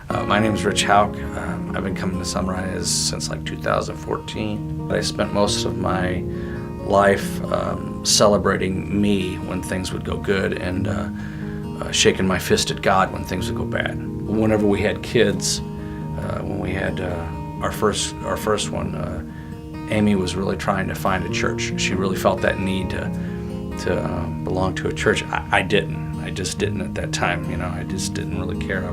My name is Rich Houck. I've been coming to Sunrise since like 2014. I spent most of my life celebrating me when things would go good and shaking my fist at God when things would go bad. Whenever we had kids, when we had our first one, Amy was really trying to find a church. She really felt that need to belong to a church. I didn't. I just didn't at that time. I just didn't really care.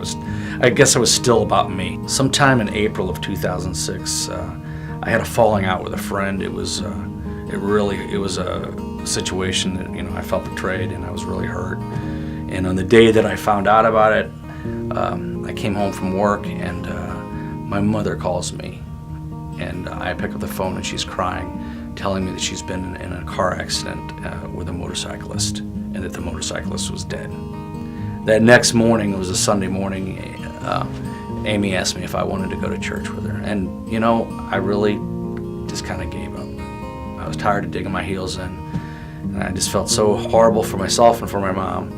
I guess I was still about me. Sometime in April of 2006, I had a falling out with a friend. It was a situation that I felt betrayed and I was really hurt. And on the day that I found out about it, I came home from work and my mother calls me, and I pick up the phone and she's crying, telling me that she's been in a car accident with a motorcyclist and that the motorcyclist was dead. That next morning, it was a Sunday morning, Amy asked me if I wanted to go to church with her. And I really just kind of gave up. I was tired of digging my heels in, and I just felt so horrible for myself and for my mom.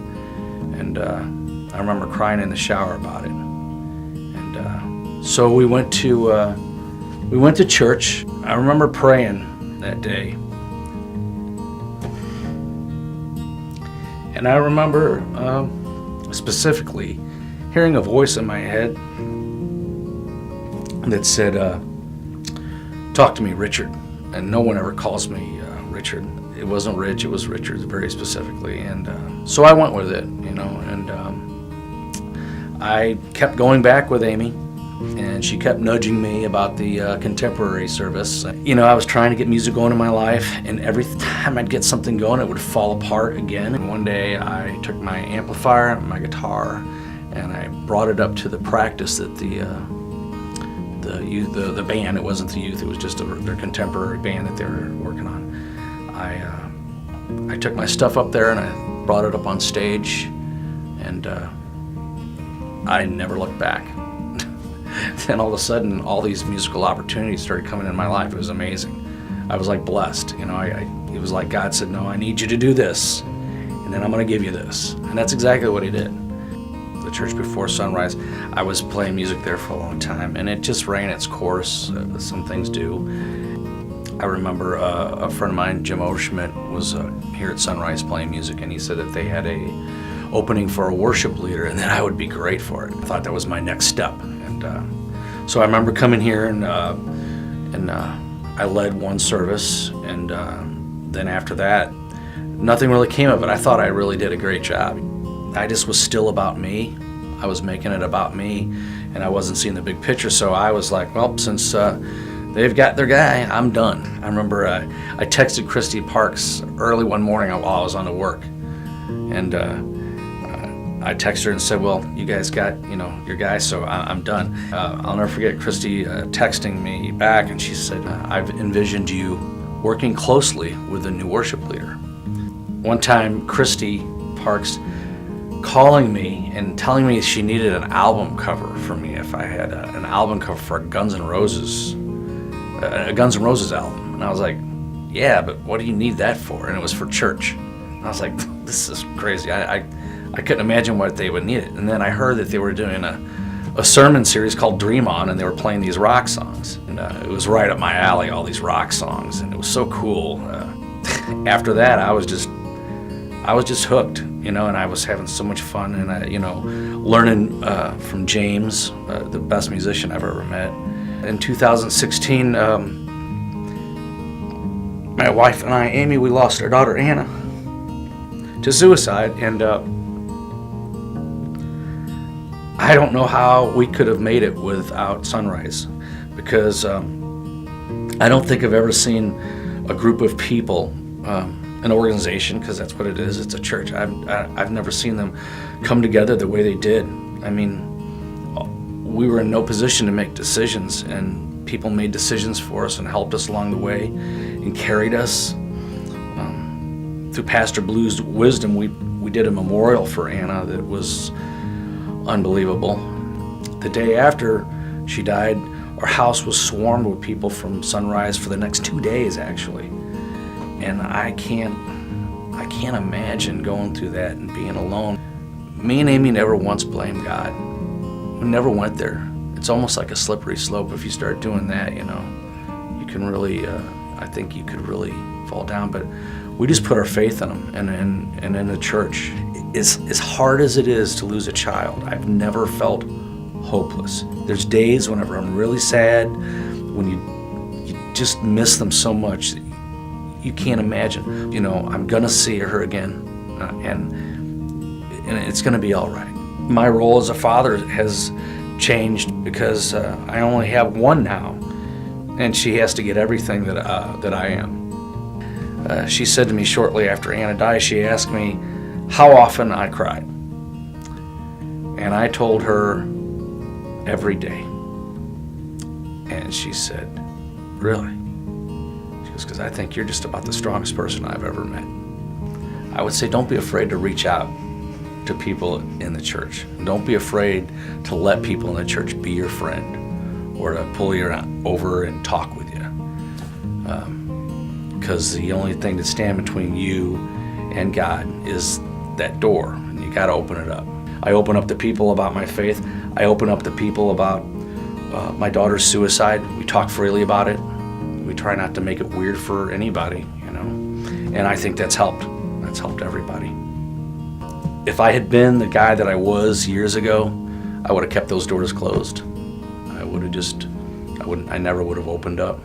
And I remember crying in the shower about it. And so we went to church. I remember praying that day. And I remember specifically hearing a voice in my head that said, "Talk to me, Richard." And no one ever calls me Richard. It wasn't Rich, it was Richard, very specifically. And so I went with it, and I kept going back with Amy. And she kept nudging me about the contemporary service. I was trying to get music going in my life, and every time I'd get something going, it would fall apart again. And one day I took my amplifier, my guitar, and I brought it up to the practice that the band, it wasn't the youth, it was just their contemporary band that they were working on. I took my stuff up there and I brought it up on stage, and I never looked back. Then all of a sudden, all these musical opportunities started coming in my life. It was amazing. I was like blessed. It was like God said, "No, I need you to do this, and then I'm going to give you this." And that's exactly what He did. The church before Sunrise, I was playing music there for a long time, and it just ran its course. Some things do. I remember a friend of mine, Jim Oderschmidt, was here at Sunrise playing music, and he said that they had a opening for a worship leader, and that I would be great for it. I thought that was my next step. So I remember coming here and I led one service, and then after that, nothing really came of it. I thought I really did a great job. I just was still about me. I was making it about me, and I wasn't seeing the big picture. So I was like, well, since they've got their guy, I'm done. I remember I texted Christy Parks early one morning while I was on to work, and I texted her and said, "Well, you guys got, your guy, so I'm done." I'll never forget Christy texting me back, and she said, "I've envisioned you working closely with the new worship leader." One time, Christy Parks calling me and telling me she needed an album cover for me if I had an album cover for a Guns N' Roses album. And I was like, "Yeah, but what do you need that for?" And it was for church. And I was like, "This is crazy." I couldn't imagine what they would need it. And then I heard that they were doing a sermon series called Dream On, and they were playing these rock songs. And it was right up my alley, all these rock songs, and it was so cool. After that, I was just hooked, and I was having so much fun, and learning from James, the best musician I've ever met. In 2016, my wife and I, Amy, we lost our daughter Anna to suicide, and I don't know how we could have made it without Sunrise, because I don't think I've ever seen a group of people, an organization, because that's what it is, it's a church. I've never seen them come together the way they did. I mean, we were in no position to make decisions, and people made decisions for us and helped us along the way and carried us. Through Pastor Blue's wisdom, we did a memorial for Anna that was unbelievable. The day after she died, our house was swarmed with people from Sunrise for the next 2 days, actually. And I can't imagine going through that and being alone. Me and Amy never once blamed God. we never went there. It's almost like a slippery slope. If you start doing that, you can really, I think you could really fall down. But we just put our faith in them, and in the church. As hard as it is to lose a child, I've never felt hopeless. There's days whenever I'm really sad, when you just miss them so much, you can't imagine. I'm gonna see her again, and it's gonna be all right. My role as a father has changed because I only have one now, and she has to get everything that I am. She said to me shortly after Anna died, she asked me how often I cried. And I told her every day. And she said, really? She goes, because I think you're just about the strongest person I've ever met. I would say don't be afraid to reach out to people in the church. Don't be afraid to let people in the church be your friend or to pull you over and talk with you. Because the only thing that stands between you and God is that door, and you got to open it up. I open up to people about my faith. I open up to people about my daughter's suicide. We talk freely about it. We try not to make it weird for anybody, and I think that's helped. That's helped everybody. If I had been the guy that I was years ago, I would have kept those doors closed. I never would have opened up.